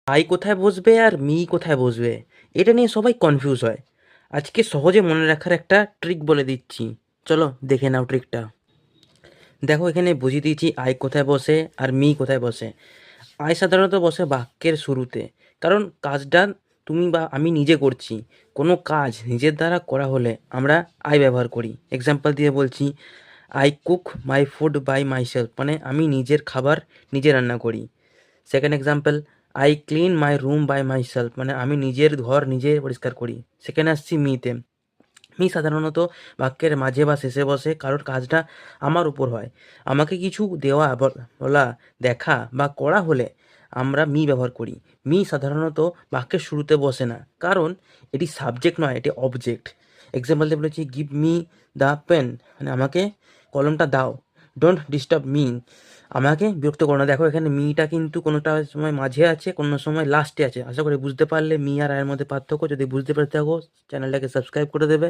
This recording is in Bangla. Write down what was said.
আই কোথায় বসবে আর মি কোথায় বসবে, এটা নিয়ে সবাই কনফিউজ হয়। আজকে সহজে মনে রাখার একটা ট্রিক বলে দিচ্ছি, চলো দেখে নাও ট্রিকটা। দেখো, এখানে বুঝিয়ে দিয়েছি আই কোথায় বসে আর মি কোথায় বসে। আই সাধারণত বসে বাক্যের শুরুতে, কারণ কাজটা তুমি বা আমি নিজে করছি। কোনো কাজ নিজের দ্বারা করা হলে আমরা আই ব্যবহার করি। এক্সাম্পল দিয়ে বলছি, I cook my food by myself, মানে আমি নিজের খাবার নিজে রান্না করি। Second example, I clean my room by myself, মানে আমি নিজের ঘর নিজে পরিষ্কার করি। সেকেন্ড আসছি মিতে। মি সাধারণত বাক্যের মাঝে বা শেষে বসে, কারোর কাজটা আমার উপর হয়। আমাকে কিছু দেওয়া, বলা, দেখা বা করা হলে আমরা মি ব্যবহার করি। মি সাধারণত বাক্যের শুরুতে বসে না, কারণ এটি সাবজেক্ট নয়, এটি অবজেক্ট। এক্সাম্পল দিয়ে বলেছি, গিভ মি দ্য পেন, মানে আমাকে কলমটা দাও। ডোন্ট ডিস্টার্ব মি, আমাকে বিরক্ত করো না। দেখো, এখানে মিটা কিন্তু কোনোটা সময় মাঝে আছে, কোনো সময় লাস্টে আছে। আশা করি বুঝতে পারলে মি আর আয়ের মধ্যে পার্থক্য। যদি বুঝতে পেরে থাকো, চ্যানেলটাকে সাবস্ক্রাইব করে দেবে।